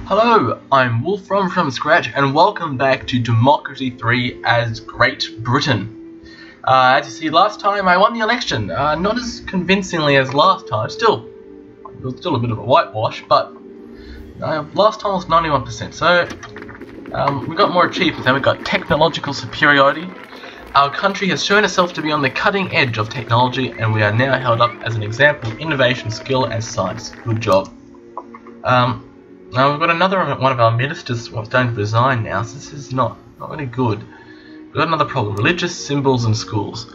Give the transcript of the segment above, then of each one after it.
Hello, I'm Woolf from Scratch, and welcome back to Democracy 3 as Great Britain. As you see, last time I won the election, not as convincingly as last time. It was still a bit of a whitewash, but last time was 91%, so we got more achievements, and we got technological superiority. Our country has shown itself to be on the cutting edge of technology, and we are now held up as an example of innovation, skill, and science. Good job. Now we've got another one of our ministers starting to resign now, so this is not really good. We've got another problem: religious symbols in schools.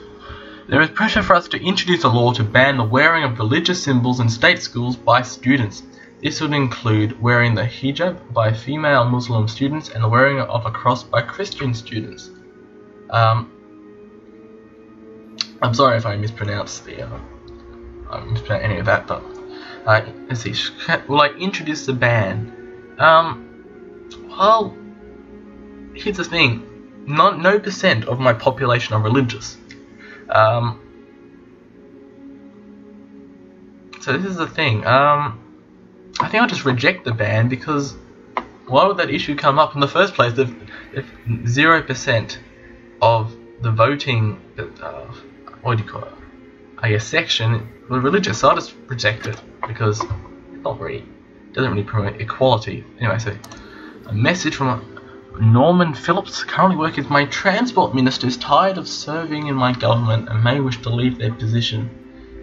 There is pressure for us to introduce a law to ban the wearing of religious symbols in state schools by students. This would include wearing the hijab by female Muslim students and the wearing of a cross by Christian students. I'm sorry if I mispronounced any of that, but let's see. Will I introduce the ban? Well, here's the thing. No percent of my population are religious. So this is the thing. I think I'll just reject the ban, because why would that issue come up in the first place if 0% of the voting, what do you call it? I guess section were religious, so I'll just reject it because it doesn't really promote equality. Anyway, so a message from Norman Phillips, currently working as my transport minister, is tired of serving in my government and may wish to leave their position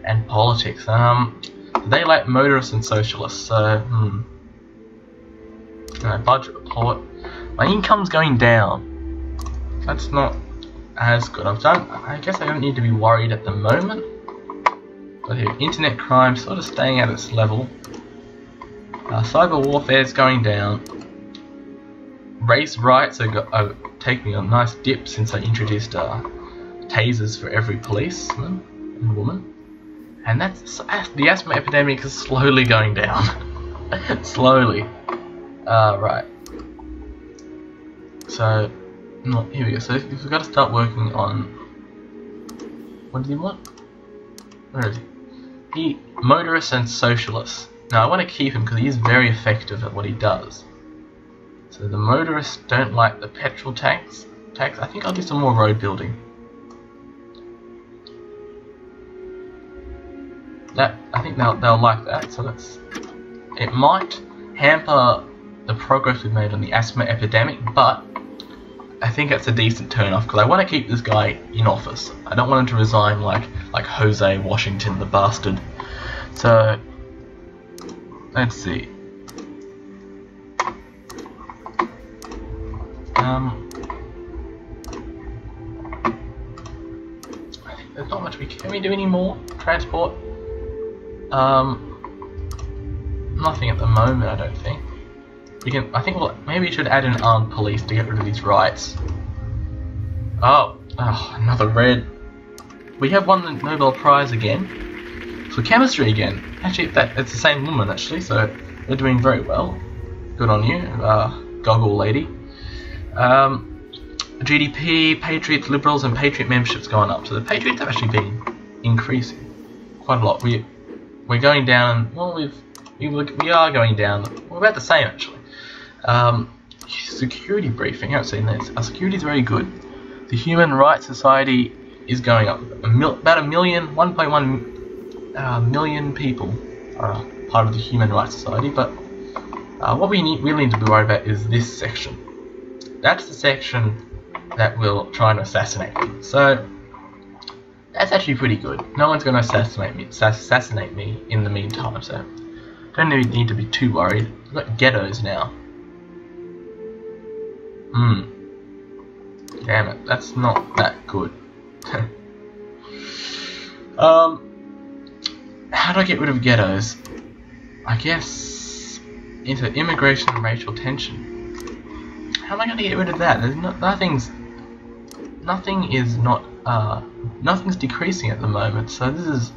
and politics. They like motorists and socialists, so budget report. My income's going down. That's not as good. I guess I don't need to be worried at the moment. But here, internet crime sort of staying at its level. Cyber warfare is going down. Race riots are taking a nice dip since I introduced tasers for every policeman and woman. And the asthma epidemic is slowly going down. Slowly. Right. So, here we go. So we've got to start working on. What does he want? Where is he? Motorists and socialists. Now I want to keep him because he is very effective at what he does. So the motorists don't like the petrol tax. I think I'll do some more road building. I think they'll like that. So it might hamper the progress we've made on the asthma epidemic, but I think that's a decent turn-off because I want to keep this guy in office. I don't want him to resign like Jose Washington, the bastard. So let's see. I think there's not much can we do any more transport? Nothing at the moment, I don't think. I think maybe we should add an armed police to get rid of these riots. Oh, another red. We have won the Nobel Prize again for chemistry again. Actually, it's the same woman actually, so we're doing very well. Good on you, goggle lady. GDP, Patriots, Liberals, and Patriot membership's gone up. So the Patriots have actually been increasing quite a lot. We're going down. Well, we are going down. We're about the same actually. Security briefing. I haven't seen this. Our security is very good. The Human Rights Society is going up. About 1.1 million people are part of the Human Rights Society. But what we really need to be worried about is this section. That's the section that will try and assassinate me. So that's actually pretty good. No one's going to assassinate me in the meantime. So don't need to be too worried. We've got ghettos now. Damn it, that's not that good. How do I get rid of ghettos? I guess into immigration and racial tension. How am I going to get rid of that? There's nothing's decreasing at the moment, so this is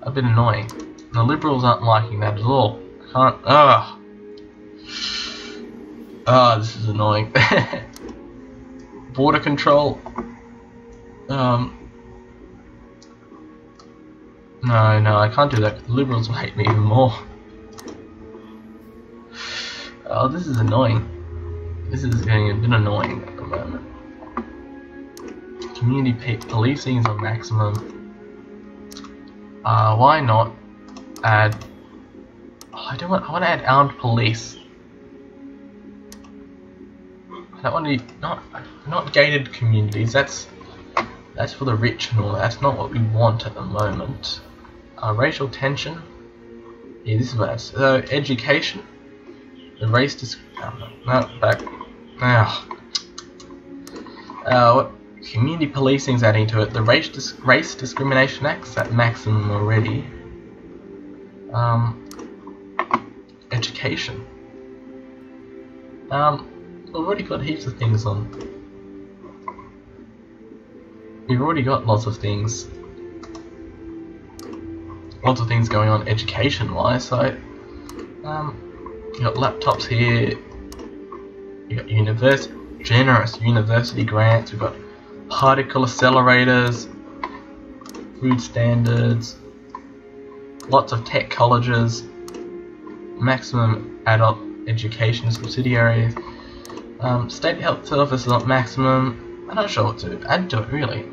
a bit annoying. The Liberals aren't liking that at all. This is annoying. Border control. No, I can't do that because the Liberals will hate me even more. Oh, this is annoying. This is getting a bit annoying at the moment. Community policing is on maximum. Why not add... Oh, I want to add armed police. I don't want to be... Not gated communities. That's for the rich and all that. That's not what we want at the moment. Racial tension. Yeah, this is what that's... So, education. The race no, back. What community policing is adding to it? The race discrimination act's at maximum already. Education. We've already got heaps of things on. We've already got lots of things. Lots of things going on education-wise. So, you got laptops here. You got generous university grants. We've got particle accelerators, food standards, lots of tech colleges, maximum adult education subsidiaries, state health services at maximum. I'm not sure what to add to it really.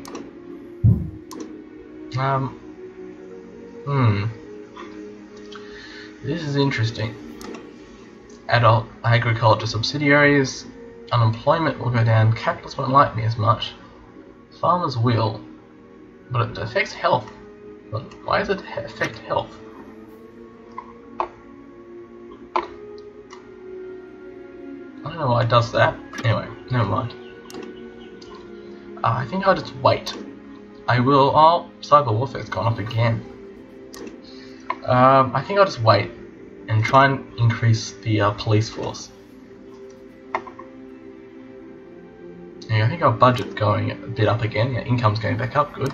This is interesting. Adult agriculture subsidiaries, unemployment will go down, capitalists won't like me as much, farmers will, but it affects health. But why does it affect health? I don't know why it does that. Anyway, never mind. I think I'll just wait. I will... Oh, cyber warfare's gone up again. I think I'll just wait and try and increase the police force. Yeah, I think our budget's going a bit up again. Yeah, income's going back up, good.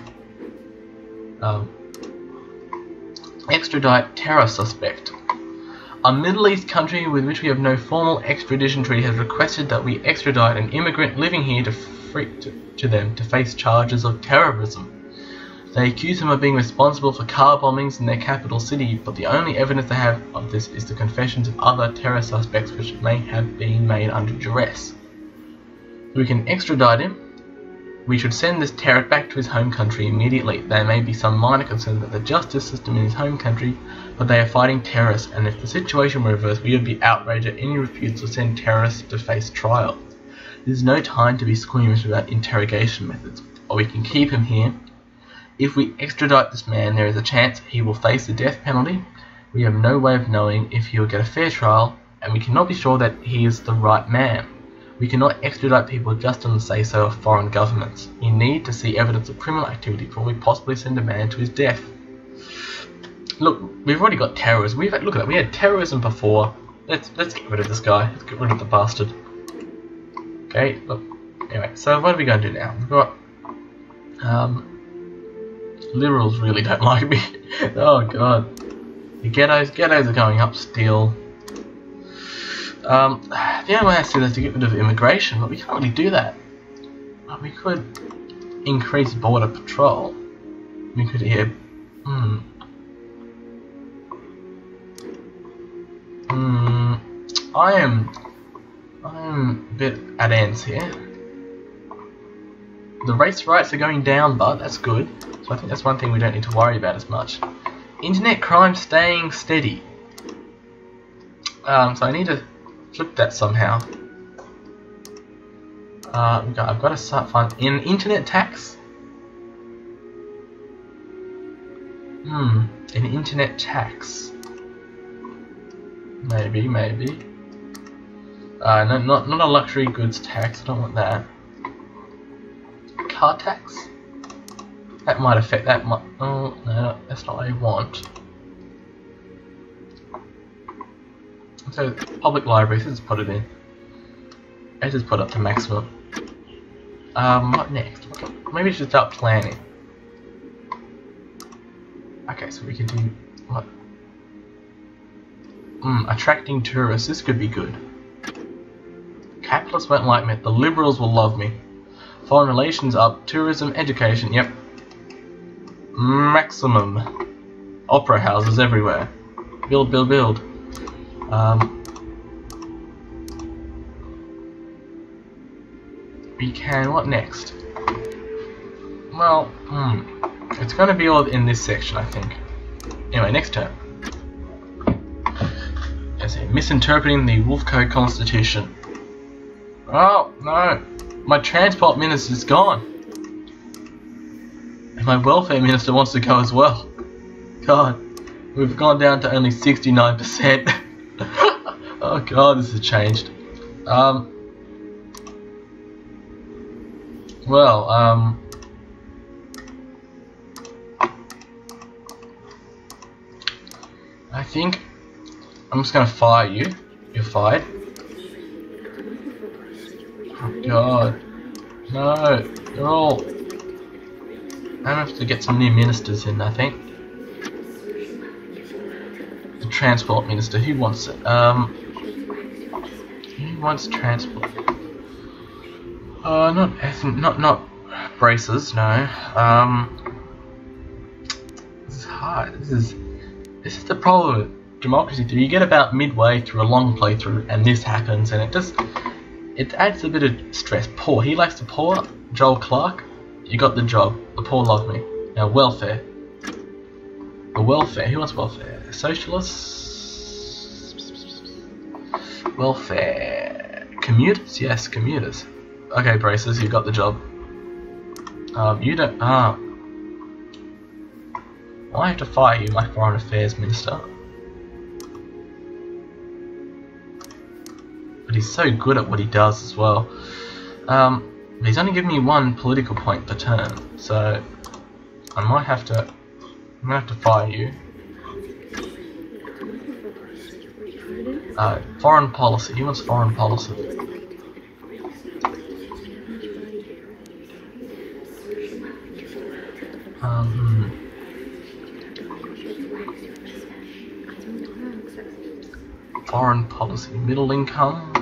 Extradite terror suspect. A Middle East country with which we have no formal extradition treaty has requested that we extradite an immigrant living here to them to face charges of terrorism. They accuse him of being responsible for car bombings in their capital city, but the only evidence they have of this is the confessions of other terror suspects which may have been made under duress. We can extradite him. We should send this terror back to his home country immediately. There may be some minor concern that the justice system in his home country, but they are fighting terrorists, and if the situation were reversed, we would be outraged at any refusal to send terrorists to face trial. This is no time to be squeamish about interrogation methods, or we can keep him here. If we extradite this man, there is a chance he will face the death penalty. We have no way of knowing if he will get a fair trial, and we cannot be sure that he is the right man. We cannot extradite people just on the say-so of foreign governments. You need to see evidence of criminal activity before we possibly send a man to his death. Look, we've already got terrorism. Look at that. We had terrorism before. Let's get rid of this guy. Let's get rid of the bastard. Okay. Look. Anyway, so what are we going to do now? We've got liberals really don't like me. Oh god. The ghettos are going up still. The only way I see that is to get rid of immigration, but we can't really do that. We could increase border patrol. We could here. I am a bit at ends here. The race riots are going down, but that's good. So I think that's one thing we don't need to worry about as much. Internet crime staying steady. So I need to flip that somehow. I've got to start finding an internet tax. An internet tax. Maybe. No, not a luxury goods tax. I don't want that. Car tax. That might affect that. Oh no, that's not what I want. So public libraries, let's put it in. Let's just put it up to maximum. What next? Maybe we should start planning. Okay, so we can do what? Attracting tourists. This could be good. Capitalists won't like me. The liberals will love me. Foreign relations up. Tourism, education. Yep. Maximum. Opera houses everywhere. Build. we can. What next? Well, it's going to be all in this section, I think. Anyway, next term. Let's see, misinterpreting the Woolf Code Constitution. Oh no, my transport minister's gone, and my welfare minister wants to go as well. God, we've gone down to only 69%. Oh God, this has changed. I think I'm just gonna fire you. You're fired. Oh God, no, you're all. I have to get some new ministers in, I think. The transport minister, who wants it? Who wants transport? Not braces, no. This is hard. This is the problem with Democracy 3. You get about midway through a long playthrough and this happens, and it adds a bit of stress. Poor. He likes to pour. Joel Clark, you got the job. The poor love me. Now welfare. The welfare. Who wants welfare? Socialists. Welfare. Commuters? Yes, commuters. Okay, braces, you got the job. You don't. I have to fire you, my Foreign Affairs Minister. But he's so good at what he does as well. But he's only given me 1 political point per turn, so I might have to. I'm gonna have to fire you. Foreign policy. He wants foreign policy. Foreign policy, middle income.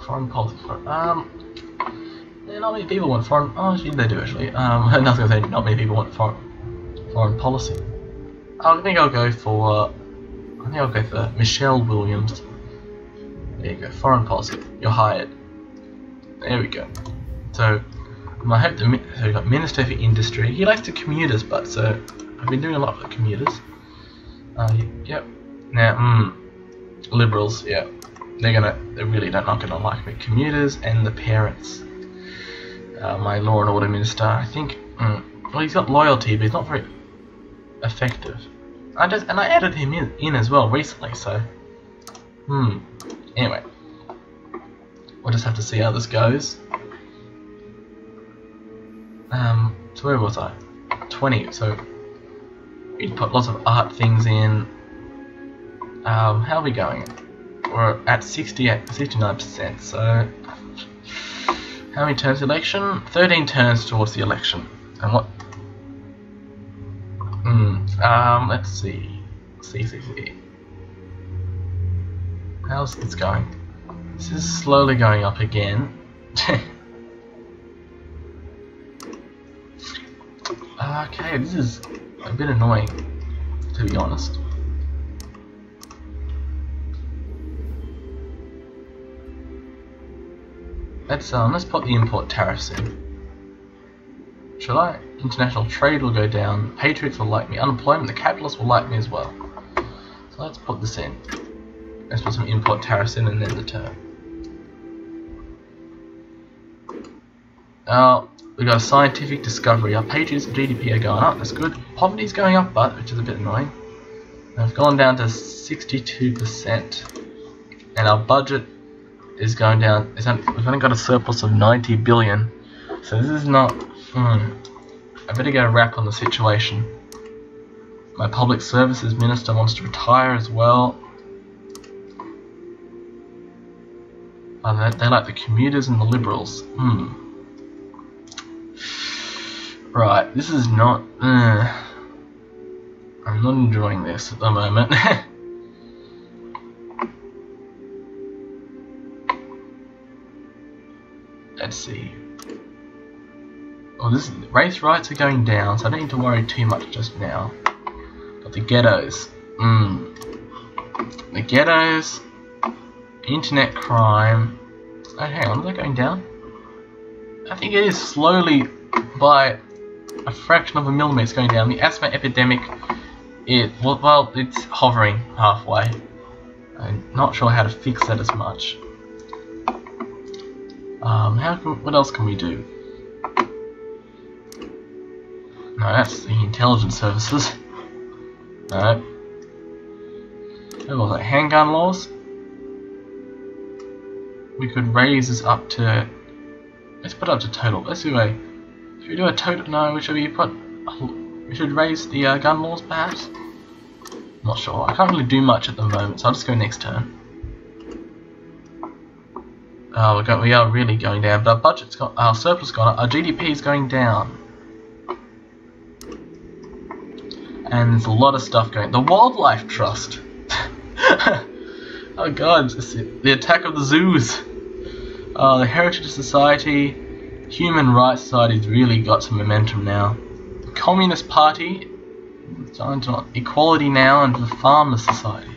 Foreign policy. Yeah, not many people want foreign. Oh, actually, they do actually. I was gonna say not many people want foreign policy. I think I'll go for. Michelle Williams. There you go. Foreign policy. You're hired. There we go. So I hope so we've got Minister for Industry. He likes the commuters, but so I've been doing a lot for commuters. Yep. Now, Liberals. Yeah, they're really not gonna like me. Commuters and the parents. My Law and Order Minister. I think. Well, he's got loyalty, but he's not very effective. I added him in as well recently. So, Anyway, we'll just have to see how this goes. So where was I? 20. So we put lots of art things in. How are we going? We're at 69%. So how many turns election? 13 turns towards the election. And what? Let's see. See. How's this going? This is slowly going up again. Okay, this is a bit annoying, to be honest. Let's put the import tariffs in. Shall I? International trade will go down. Patriots will like me. Unemployment, the capitalists will like me as well. So let's put this in. Let's put some import tariffs in and then the term. We got a scientific discovery. Our patriots and GDP are going up. That's good. Poverty's going up, but which is a bit annoying. And we've gone down to 62%, and our budget is going down. We've only got a surplus of 90 billion. So this is not. I better get a wrap on the situation. My public services minister wants to retire as well. They like the commuters and the liberals. Right, this is not. I'm not enjoying this at the moment. Let's see. Oh, race rights are going down, so I don't need to worry too much just now. But the ghettos. the ghettos, internet crime. Oh, hang on, is that going down? I think it is slowly, by a fraction of a millimeter, it's going down. The asthma epidemic, well, it's hovering halfway. I'm not sure how to fix that as much. What else can we do? No, that's the intelligence services. No. What was it? Handgun laws? We could raise this up to... Let's put it up to total. Let's do a... Should we do a total? No, should we put... We should raise the gun laws perhaps? Not sure. I can't really do much at the moment, so I'll just go next turn. We are really going down, but our budget's got... Our surplus gone up. Our GDP is going down. And there's a lot of stuff going. The Wildlife Trust. Oh god, the attack of the zoos. The Heritage Society, Human Rights Society's really got some momentum now. The Communist Party, Equality Now, and the Farmers Society.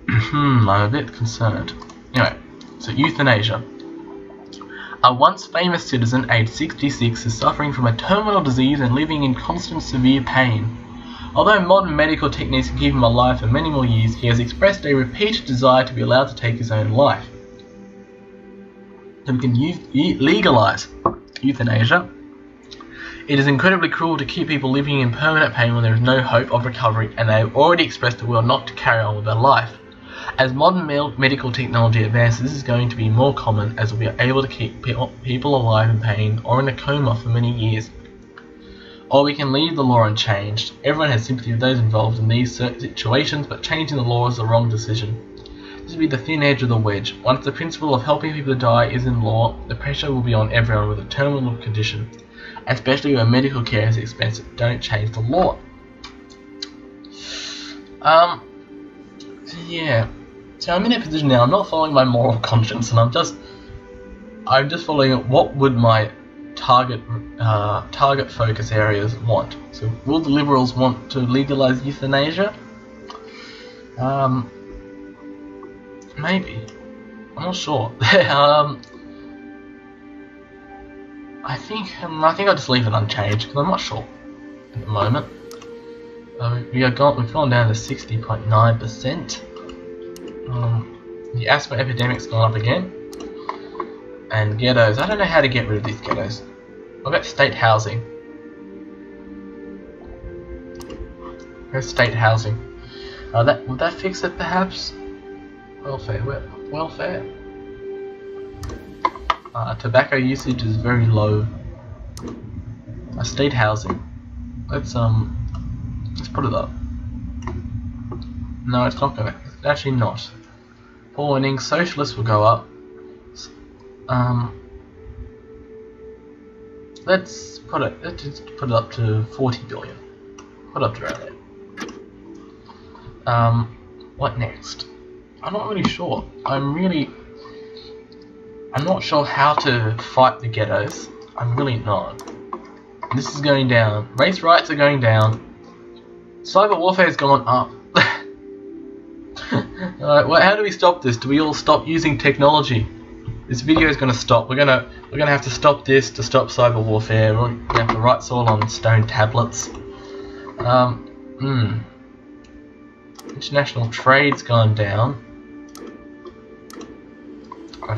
I'm a bit concerned. Anyway, so euthanasia. A once famous citizen, aged 66, is suffering from a terminal disease and living in constant severe pain. Although modern medical techniques can keep him alive for many more years, he has expressed a repeated desire to be allowed to take his own life. So we can legalize euthanasia. It is incredibly cruel to keep people living in permanent pain when there is no hope of recovery and they have already expressed the will not to carry on with their life. As modern medical technology advances, this is going to be more common as we are able to keep people alive in pain or in a coma for many years. Or we can leave the law unchanged. Everyone has sympathy with those involved in these situations, but changing the law is the wrong decision. This will be the thin edge of the wedge. Once the principle of helping people to die is in law, the pressure will be on everyone with a terminal condition, especially where medical care is expensive. Don't change the law. Yeah. So I'm in a position now, I'm not following my moral conscience, and I'm just following what would my target focus areas want. So will the Liberals want to legalise euthanasia? Maybe. I'm not sure. I think I'll just leave it unchanged because I'm not sure at the moment. We've gone down to 60.9%. The asthma epidemic's gone up again. And ghettos. I don't know how to get rid of these ghettos. What about state housing? Where's state housing? Would that fix it perhaps? Welfare. Welfare. Tobacco usage is very low. State housing. Let's put it up. No, it's not gonna. It's actually not. Poor earnings. Socialists will go up. Let's put it up to 40 billion. Put it up to around there. What next? I'm not really sure. I'm not sure how to fight the ghettos. I'm really not. This is going down. Race riots are going down. Cyber warfare has gone up. Alright, well, how do we stop this? Do we all stop using technology? This video is going to stop. We're gonna have to stop this to stop cyber warfare. We're gonna have to write this all on stone tablets. International trade's gone down.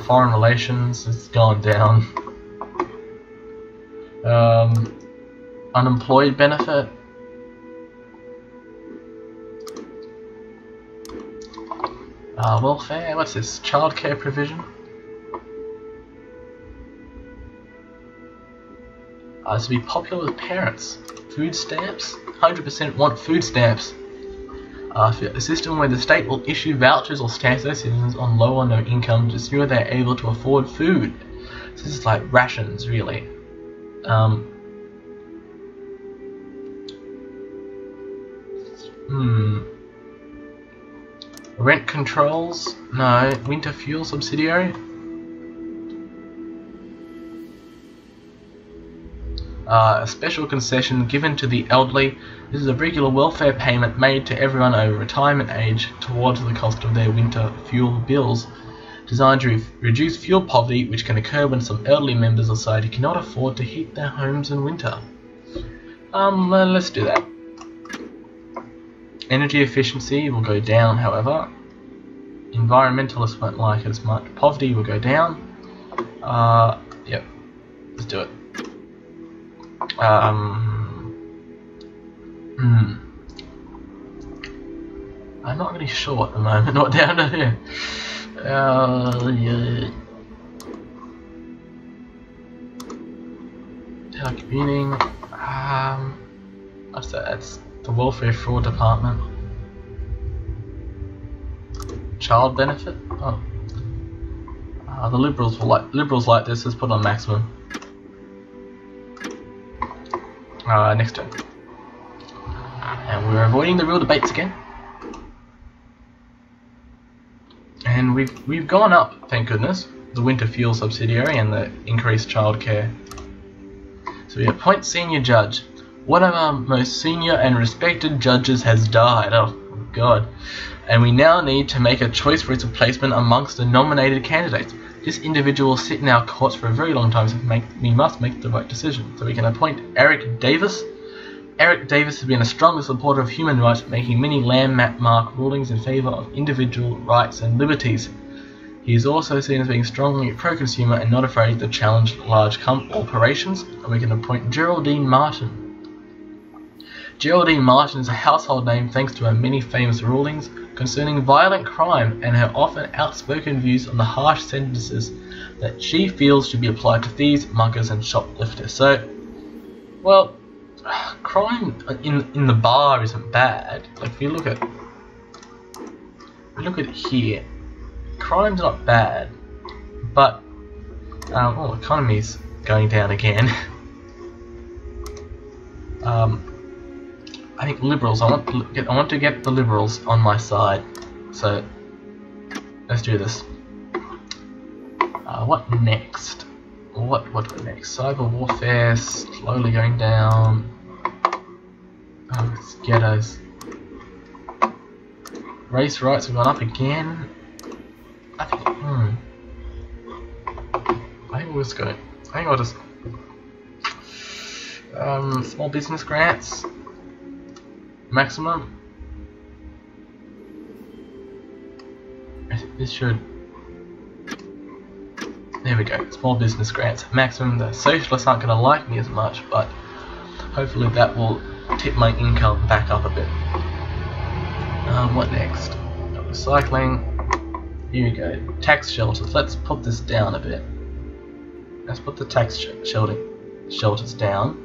Foreign relations has gone down. Unemployed benefit. Welfare. What's this? Childcare provision. To be popular with parents. Food stamps. 100% want food stamps. A system where the state will issue vouchers or stamps to their citizens on low or no income to ensure they are able to afford food. So this is like rations, really. Rent controls? No. Winter fuel subsidiary? A special concession given to the elderly. This is a regular welfare payment made to everyone over retirement age towards the cost of their winter fuel bills, designed to reduce fuel poverty, which can occur when some elderly members of society cannot afford to heat their homes in winter. Let's do that. Energy efficiency will go down, however. Environmentalists won't like it as much. Poverty will go down. Yep. Let's do it. I'm not really sure at the moment what down to here. Yeah. Telecommuting. What's that? That's the welfare fraud department. Child benefit. Oh. The liberals like this. Let's put on maximum. Next turn. And we're avoiding the real debates again. And we've gone up, thank goodness, the winter fuel subsidiary and the increased childcare. So we appoint senior judge. One of our most senior and respected judges has died. Oh God. And we now need to make a choice for its replacement amongst the nominated candidates. This individual will sit in our courts for a very long time, so we must make the right decision. So we can appoint Eric Davis. Eric Davis has been a strong supporter of human rights, making many landmark rulings in favour of individual rights and liberties. He is also seen as being strongly pro-consumer and not afraid to challenge large corporations. And we can appoint Geraldine Martin. Geraldine Martin is a household name thanks to her many famous rulings concerning violent crime and her often outspoken views on the harsh sentences that she feels should be applied to thieves, muggers and shoplifters. So, well, crime in the bar isn't bad. Like if you look at here, crime's not bad, but the economy's going down again. I think liberals. I want to get the liberals on my side. So let's do this. What next? What next? Cyber warfare slowly going down. It's ghettos. Race rights have gone up again. I think we'll just go. I think I'll just small business grants. Maximum. This should. There we go. Small business grants. Maximum. The socialists aren't going to like me as much, but hopefully that will tip my income back up a bit. What next? Recycling. Here we go. Tax shelters. Let's put this down a bit. Let's put the tax shelters down.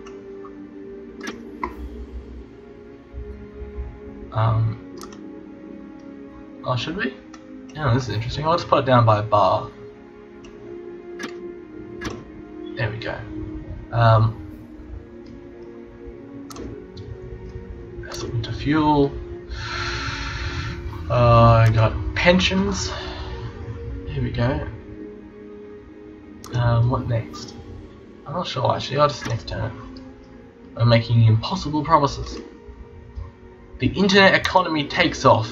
Oh, should we? Yeah, this is interesting. I'll just put it down by a bar. There we go. That's winter fuel. I got pensions. Here we go. What next? I'm not sure actually. I'll just next turn. I'm making impossible promises. The internet economy takes off.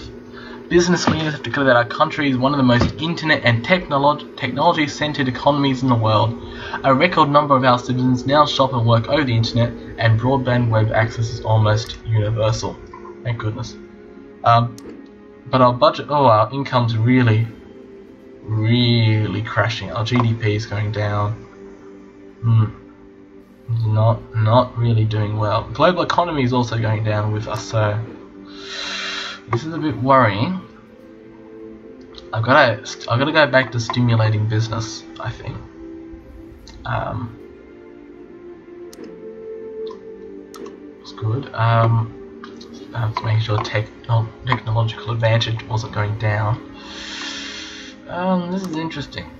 Business leaders have declared that our country is one of the most internet and technology-centered economies in the world. A record number of our citizens now shop and work over the internet, and broadband web access is almost universal. Thank goodness. But our income's really crashing. Our GDP is going down. Not really doing well. Global economy is also going down with us, so this is a bit worrying. I've got to go back to stimulating business, I think. It's good. I have to make sure technological advantage wasn't going down. This is interesting.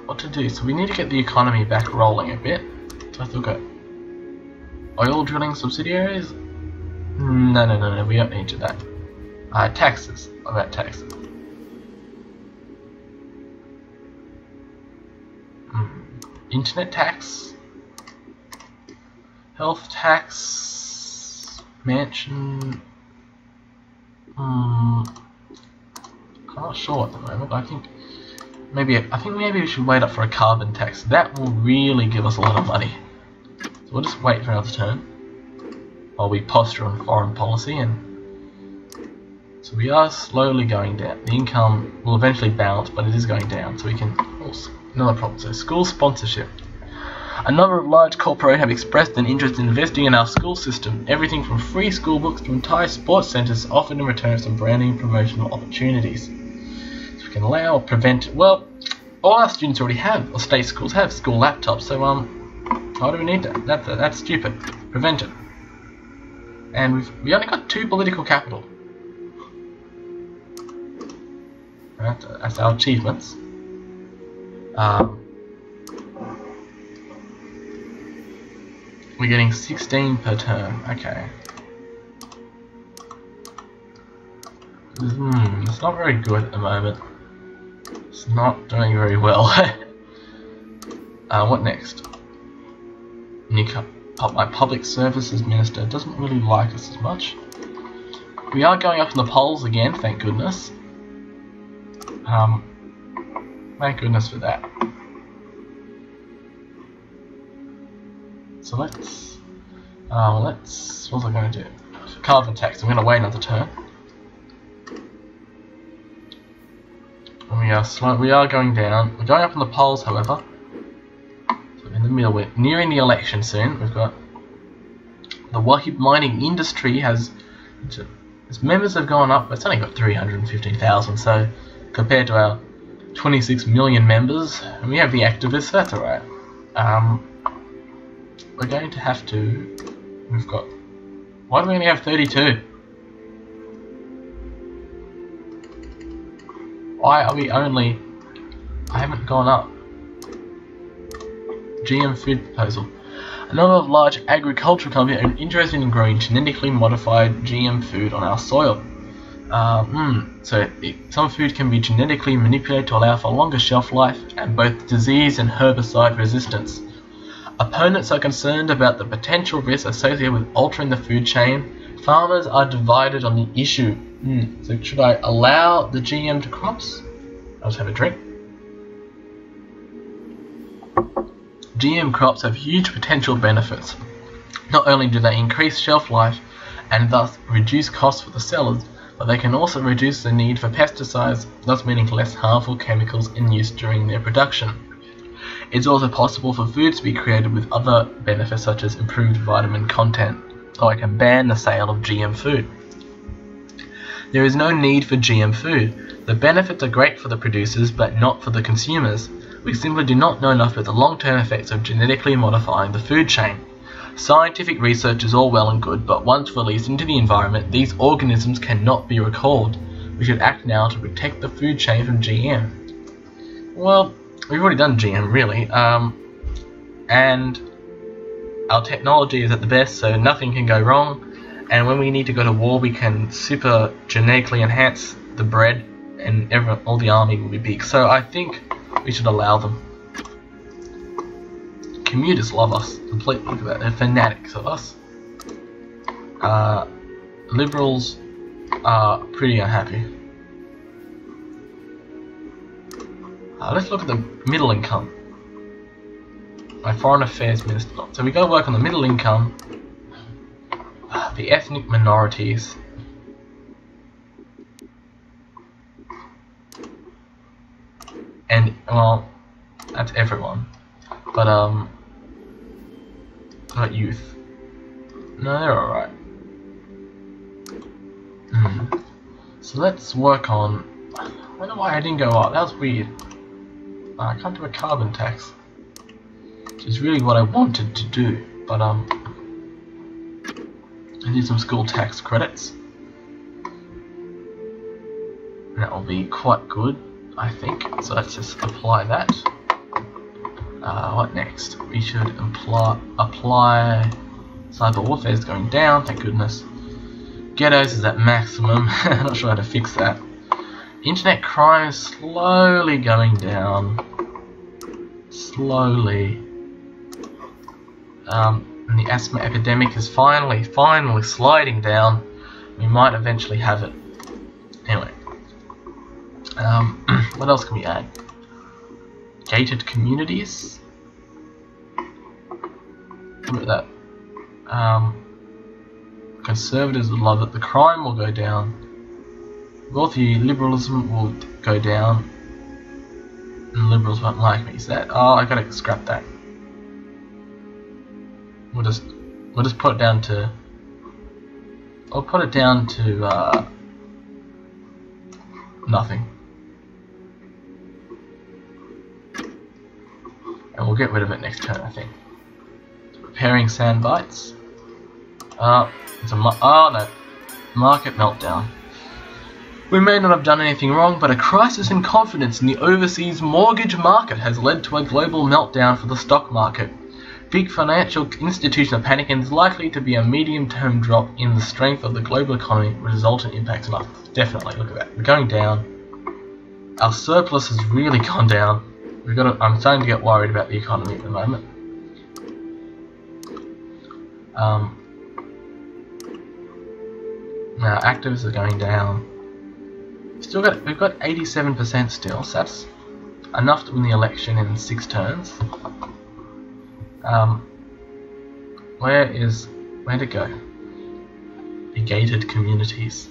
What to do? So we need to get the economy back rolling a bit. So let's look at oil drilling subsidiaries. No, we don't need to that. Taxes. What about taxes? internet tax, health tax, mansion. I'm not sure at the moment. I think maybe we should wait up for a carbon tax. That will really give us a lot of money. So we'll just wait for another turn while we posture on foreign policy, and so we are slowly going down. The income will eventually balance, but it is going down. So we can also, another problem. So school sponsorship. A number of large corporations have expressed an interest in investing in our school system. Everything from free school books to entire sports centres offered in return for some branding and promotional opportunities. So we can allow or prevent. Well, all our students already have, or state schools have, school laptops. So why do we need that? That's stupid. Prevent it. And we only got 2 political capital. That's our achievements. We're getting 16 per term. Okay. It's not very good at the moment. It's not doing very well. What next? My public services minister doesn't really like us as much. We are going up in the polls again, thank goodness. Thank goodness for that. So let's what was I going to do? Carbon tax. I'm going to wait another turn. And we are going down. We're going up in the polls, however. So in the middle, we're nearing the election soon. We've got the Wahib mining industry its members have gone up, but it's only got 315,000. So compared to our 26 million members, and we have the activists, so that's alright. We're going to have to. Why do we only have 32? Why are we only? I haven't gone up. GM food proposal. A number of large agricultural companies are interested in growing genetically modified GM food on our soil. Some food can be genetically manipulated to allow for longer shelf life and both disease and herbicide resistance. Opponents are concerned about the potential risks associated with altering the food chain. Farmers are divided on the issue. So should I allow the GM to crops? I'll just have a drink. GM crops have huge potential benefits. Not only do they increase shelf life and thus reduce costs for the sellers, but they can also reduce the need for pesticides, thus meaning less harmful chemicals in use during their production. It's also possible for foods to be created with other benefits such as improved vitamin content, so I can ban the sale of GM food. There is no need for GM food. The benefits are great for the producers, but not for the consumers. We simply do not know enough about the long-term effects of genetically modifying the food chain. Scientific research is all well and good, but once released into the environment, these organisms cannot be recalled. We should act now to protect the food chain from GM. Well, we've already done GM, really, and our technology is at the best, so nothing can go wrong, and when we need to go to war, we can super genetically enhance the bread, and all the army will be big. So I think we should allow them. Commuters love us completely. Look at that, they're fanatics of us. Liberals are pretty unhappy. Let's look at the middle income. My foreign affairs minister. So we got to work on the middle income, the ethnic minorities, and well, that's everyone. But not youth. No, they're alright. So let's work on. I wonder why I didn't go up. That was weird. I can't do a carbon tax, which is really what I wanted to do, but I need some school tax credits, and that will be quite good, I think. So let's just apply that. What next? We should apply cyber warfare is going down, thank goodness. Ghettos is at maximum. Not sure how to fix that. Internet crime is slowly going down. slowly. And the asthma epidemic is finally sliding down. We might eventually have it. Anyway, what else can we add? Gated communities. Look at that. Conservatives would love it. The crime will go down. Wealthy liberalism will go down. And liberals won't like me. Is that? Oh, I gotta scrap that. We'll just put it down to. I'll put it down to nothing. And we'll get rid of it next turn, I think. Preparing sand bites. It's a no. Market meltdown. We may not have done anything wrong, but a crisis in confidence in the overseas mortgage market has led to a global meltdown for the stock market. Big financial institutions are panicking and there's likely to be a medium-term drop in the strength of the global economy, resulting impacts on us. Definitely, look at that. We're going down. Our surplus has really gone down. I'm starting to get worried about the economy at the moment. Now actives are going down. We've got 87% still, so that's enough to win the election in 6 turns. Where'd it go? The gated communities.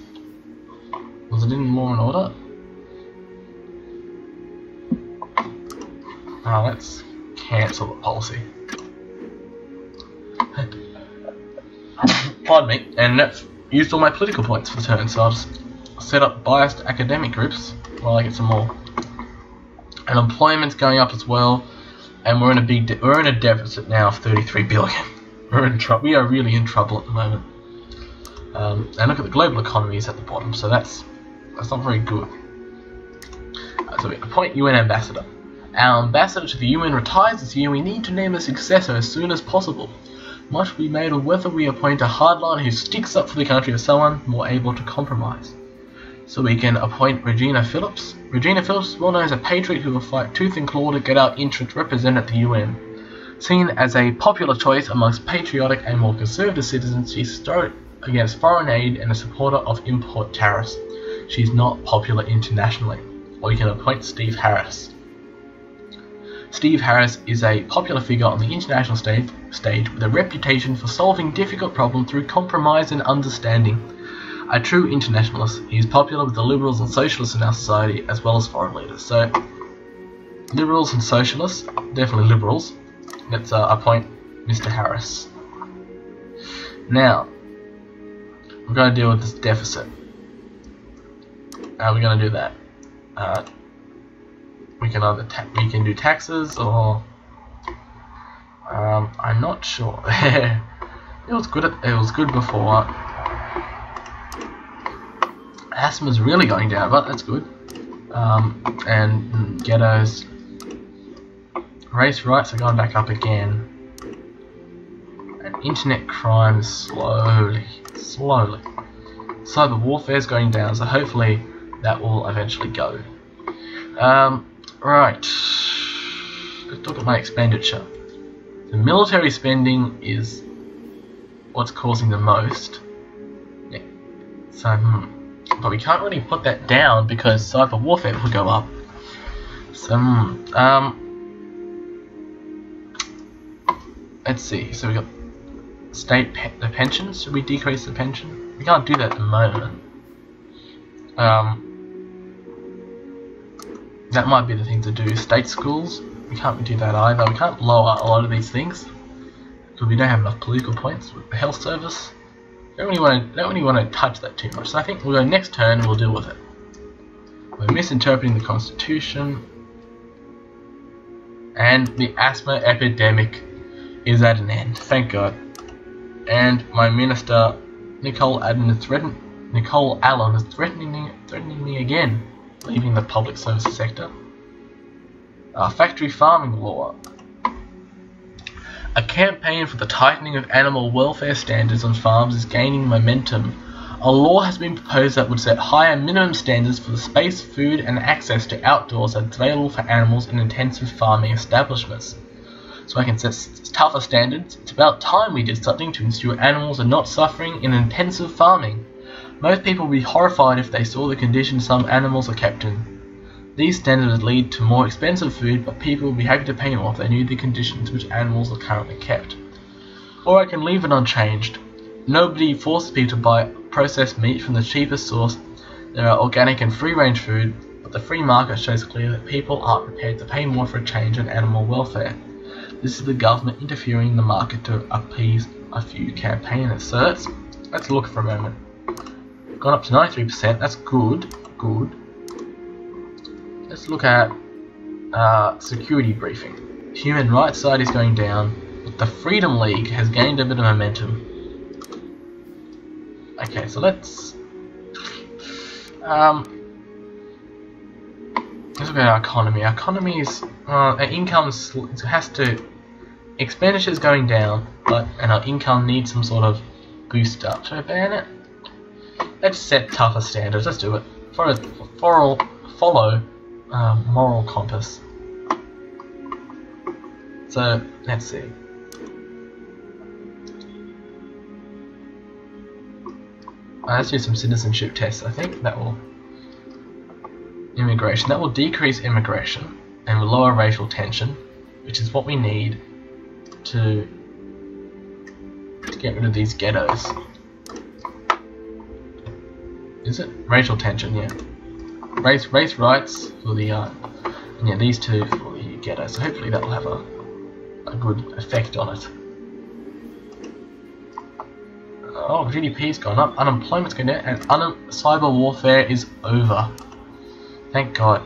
Was it in Law and Order? Oh, let's cancel the policy. Pardon me, and that's used all my political points for the turn, so I'll just set up biased academic groups while I get some more. And employment's going up as well, and we're in a deficit now of 33 billion. We're in trouble. We are really in trouble at the moment. And look at the global economy is at the bottom, so that's not very good. So we appoint UN ambassador. Our ambassador to the UN retires this year. We need to name a successor as soon as possible. Much will be made of whether we appoint a hardliner who sticks up for the country or someone more able to compromise. So we can appoint Regina Phillips. Regina Phillips is well known as a patriot who will fight tooth and claw to get our interests represented at the UN. Seen as a popular choice amongst patriotic and more conservative citizens, she stood against foreign aid and a supporter of import tariffs. She's not popular internationally. Or you can appoint Steve Harris. Steve Harris is a popular figure on the international stage with a reputation for solving difficult problems through compromise and understanding. A true internationalist, he is popular with the liberals and socialists in our society as well as foreign leaders. So, liberals and socialists, definitely liberals. Let's appoint Mr. Harris. Now, we're going to deal with this deficit. How are we going to do that? We can do taxes or I'm not sure. It was good before. Asthma's really going down, but that's good. And ghettos, race riots are going back up again, and internet crime slowly. Cyber warfare is going down, so hopefully that will eventually go. Right, let's look at my expenditure. The military spending is what's causing the most. Yeah. So, but we can't really put that down because cyber warfare will go up. So, let's see. So we got the pensions. Should we decrease the pension? We can't do that at the moment. That might be the thing to do. State schools, we can't do that either. We can't lower a lot of these things because we don't have enough political points. With the health service, don't really want to touch that too much. So I think we'll go next turn and we'll deal with it. We're misinterpreting the Constitution, and the asthma epidemic is at an end. Thank God. And my minister Nicole Allen is threatening me again. Leaving the public services sector. Factory farming law. A campaign for the tightening of animal welfare standards on farms is gaining momentum A law has been proposed that would set higher minimum standards for the space, food, and access to outdoors that's available for animals in intensive farming establishments. So I can set tougher standards. It's about time we did something to ensure animals are not suffering in intensive farming. Most people would be horrified if they saw the conditions some animals are kept in. These standards would lead to more expensive food, but people would be happy to pay more if they knew the conditions which animals are currently kept. Or I can leave it unchanged. Nobody forces people to buy processed meat from the cheapest source. There are organic and free-range food, but the free market shows clearly that people aren't prepared to pay more for a change in animal welfare. This is the government interfering in the market to appease a few campaigners. So let's look for a moment. Gone up to 93%. That's good. Good. Let's look at security briefing. Human rights side is going down, but the Freedom League has gained a bit of momentum. Okay, so let's look at our economy. Our economy is our income has to expenditures going down, and our income needs some sort of boost up. Should I ban it? Let's set tougher standards. Let's do it. Follow moral compass. So let's see. Let's do some citizenship tests. I think that will immigration. That will decrease immigration and will lower racial tension, which is what we need to get rid of these ghettos. Is it racial tension? Yeah. Race rights for the and yeah, these two for the ghettos. So hopefully that will have a good effect on it. Oh, GDP's gone up, unemployment's going down, and cyber warfare is over. Thank God.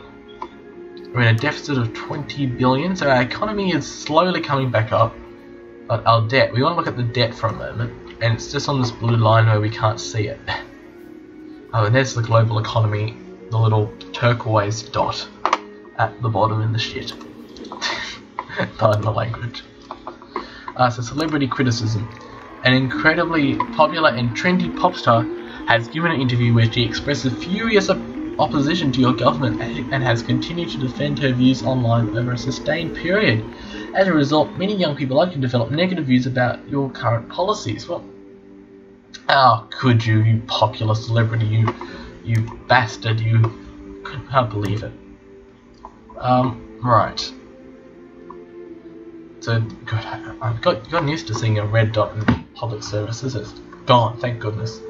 We're in a deficit of 20 billion, so our economy is slowly coming back up. But our debt, we want to look at the debt for a moment, and it's just on this blue line where we can't see it. Oh, and there's the global economy, the little turquoise dot at the bottom in the shit. Pardon the language. So celebrity criticism. An incredibly popular and trendy pop star has given an interview where she expresses furious opposition to your government and has continued to defend her views online over a sustained period. As a result, many young people like to develop negative views about your current policies. Well, how could you, you popular celebrity, you bastard, you can't believe it. Right. So, God, I've gotten used to seeing a red dot in public services. It's gone, thank goodness.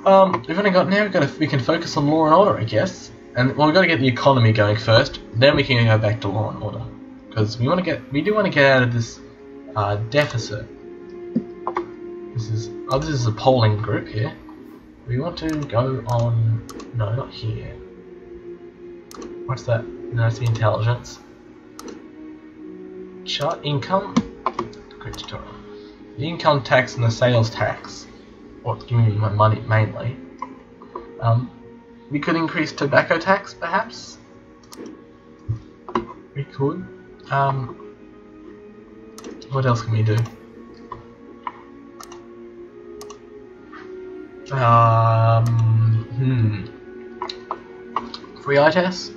We've only got now. We can focus on law and order, I guess. And well, we've got to get the economy going first. Then we can go back to law and order, because we do want to get out of this deficit. This is a polling group here. We want to go on. No, not here. What's that? No, that's the intelligence. Chart income. Great tutorial. The income tax and the sales tax. What's giving me my money mainly. We could increase tobacco tax, perhaps. We could. What else can we do? Free eye tests.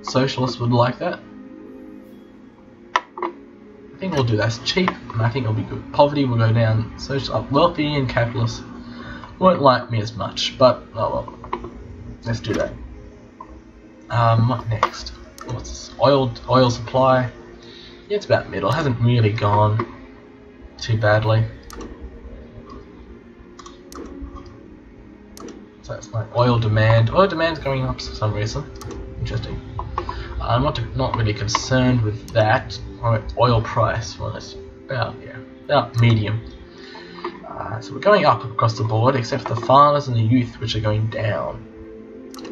Socialists would like that. I think we'll do that. It's cheap, and I think it'll be good. Poverty will go down. Wealthy and capitalists won't like me as much, but oh well. Let's do that. What next? What's this? Oil supply. Yeah, it's about middle. It hasn't really gone too badly. So that's like oil demand. Oil demand's going up for some reason. Interesting. I'm not really concerned with that. Oil price, well, it's about medium. So we're going up across the board, except for the farmers and the youth, which are going down.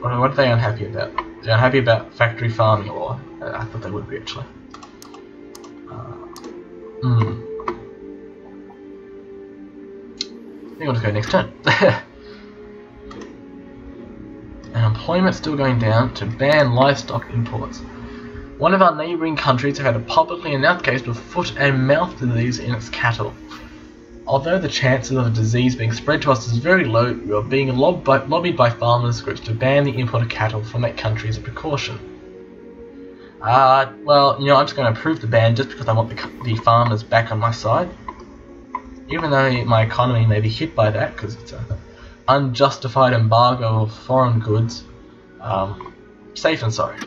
What are they unhappy about? They're unhappy about factory farming law. I thought they would be actually. I think I'll just go next turn. And employment's still going down to ban livestock imports. One of our neighbouring countries had a publicly announced case of foot and mouth disease in its cattle. Although the chances of a disease being spread to us is very low, we are being lobbied by farmers groups to ban the import of cattle from that country as a precaution. Well, you know, I'm just going to approve the ban just because I want the farmers back on my side. Even though my economy may be hit by that, because it's an unjustified embargo of foreign goods. Safe and sorry.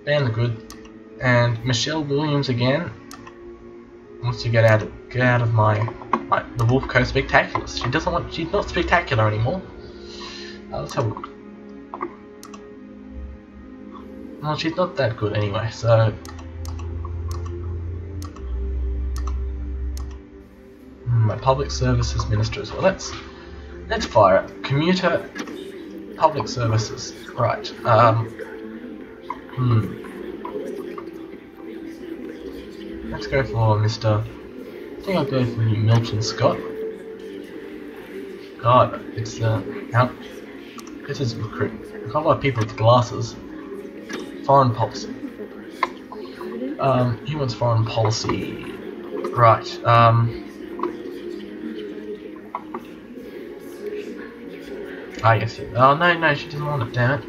Ban the good. And Michelle Williams again wants to get out of the Woolf Coast Spectaculars. She's not spectacular anymore. Let's have a look. Well, she's not that good anyway, so my public services minister as well. Let's fire it. Commuter public services. Right. Let's go for Mr. I think I'll go for Milton Scott. God, it's this is recruit. A couple of people with glasses. Foreign policy. He wants foreign policy. Right. Yes. Oh no, she doesn't want it. Damn it.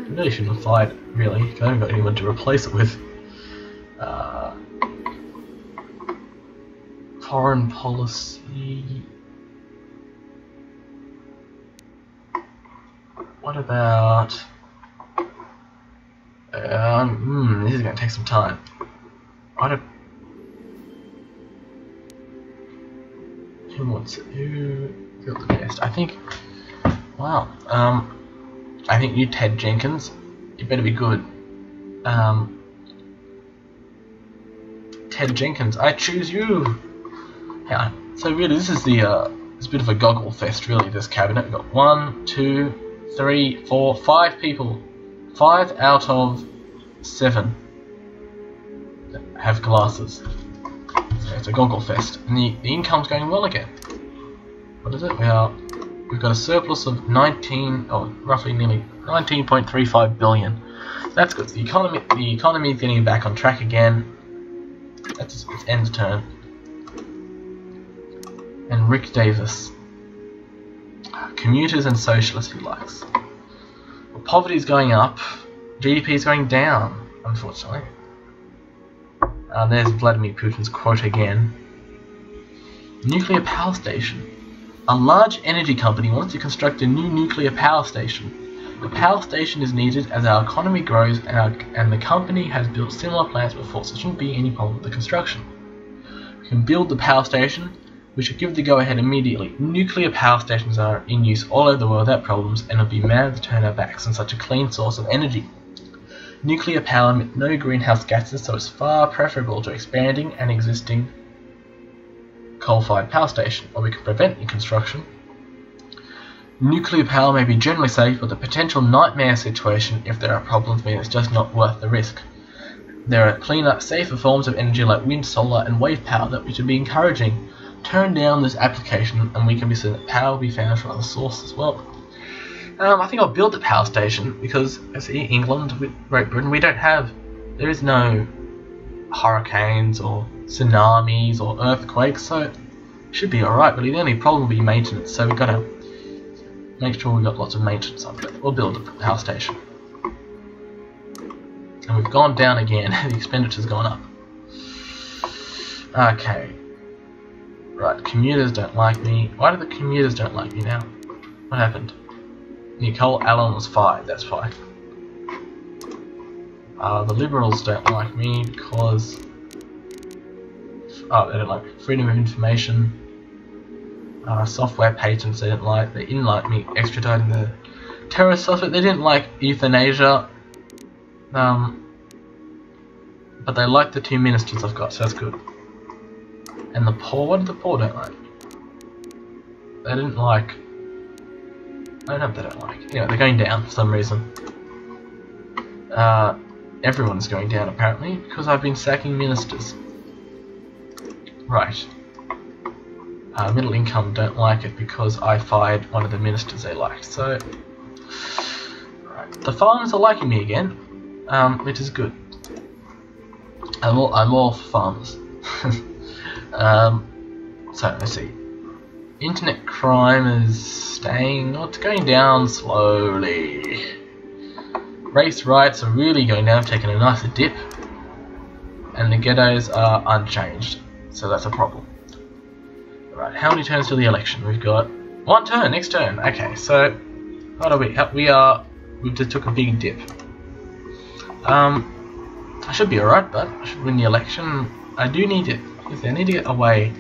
I really shouldn't have fired it, really, because I haven't got anyone to replace it with. Foreign policy. What about? This is going to take some time. Who wants it? Who feels the best? I think. Wow. I think you, Ted Jenkins. You better be good. Ted Jenkins, I choose you. Yeah. So really, this is it's a bit of a goggle fest, really. This cabinet. We've got 1, 2, 3, 4, 5 people. 5 out of 7 that have glasses. So it's a goggle fest, and the income's going well again. What is it? We've got a surplus of roughly nearly 19.35 billion. That's good. The economy is getting back on track again. That's its end turn. And Rick Davis, commuters and socialists he likes. Well, poverty is going up, GDP is going down, unfortunately. There's Vladimir Putin's quote again. Nuclear power station. A large energy company wants to construct a new nuclear power station. The power station is needed as our economy grows, and the company has built similar plants before, so there shouldn't be any problem with the construction. We can build the power station. We should give the go-ahead immediately. Nuclear power stations are in use all over the world without problems, and it would be mad to turn our backs on such a clean source of energy. Nuclear power emits no greenhouse gases, so it's far preferable to expanding an existing coal-fired power station, or we can prevent the construction. Nuclear power may be generally safe, but the potential nightmare situation if there are problems means it's just not worth the risk. There are cleaner, safer forms of energy like wind, solar, and wave power that we should be encouraging. Turn down this application, and we can be certain that power will be found from other sources as well. I think I'll build the power station because, as in England, Great Britain, there is no hurricanes or tsunamis or earthquakes, so it should be alright. Really, the only problem will be maintenance, so we've got to make sure we've got lots of maintenance up there. We'll build a power station. And we've gone down again, the expenditure's gone up. Okay. Right, commuters don't like me. Why do the commuters don't like me now? What happened? Nicole Allen was fired, that's fine. The Liberals don't like me because they don't like freedom of information. Software patents they didn't like. They didn't like me extraditing the terrorist suspect. They didn't like euthanasia. But they like the 2 ministers I've got, so that's good. And the poor, what did the poor don't like? They didn't like... I don't know if they don't like. Yeah, they're going down for some reason. Everyone's going down apparently, because I've been sacking ministers. Right. Middle income don't like it because I fired one of the ministers they liked. So, right. The farmers are liking me again, which is good. I'm all for farmers. So let's see. Internet crime is staying, or it's going down slowly. Race riots are really going down, taking a nicer dip. And the ghettos are unchanged, so that's a problem. Right, how many turns till the election? We've got 1 turn, next turn. Okay, so what are we? We just took a big dip. I should be alright, but I should win the election. I do need it. I need to get away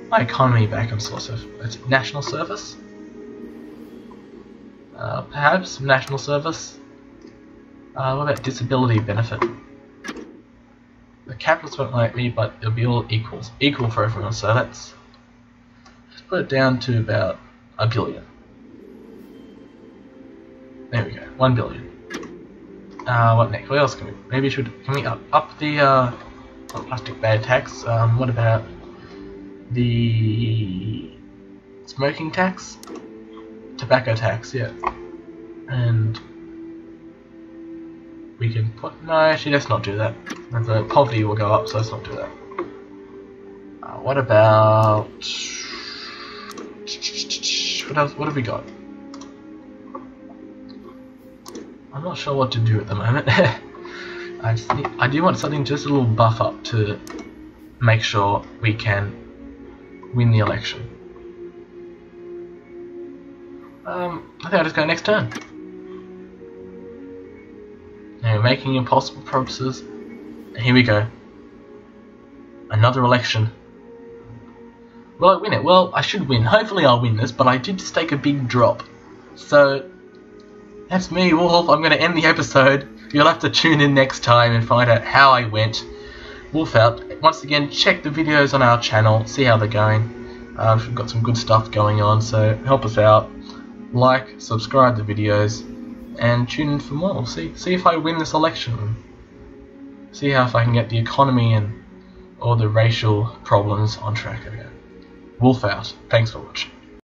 my economy back of sort of national service. Perhaps national service. What about disability benefit? The capitalists won't like me, but it'll be all equal for everyone. So let's put it down to about $1 billion. There we go, 1 billion. What next? What else can we? Maybe can we up the plastic bag tax? What about the smoking tax? Tobacco tax, yeah. And we can put no. Actually, let's not do that. The poverty will go up, so let's not do that. What about what else? What have we got? I'm not sure what to do at the moment. I do want something, just a little buff up to make sure we can win the election. I think I'll just go next turn. Now, making impossible promises. Here we go. Another election. Will I win it? Well, I should win. Hopefully I'll win this, but I did just take a big drop. So that's me, Woolf. I'm going to end the episode. You'll have to tune in next time and find out how I went. Woolf out. Once again, check the videos on our channel, see how they're going. We've got some good stuff going on, so help us out. Like, subscribe to the videos, and tune in for more. See if I win this election. See how if I can get the economy and all the racial problems on track again. Woolf out. Thanks for watching.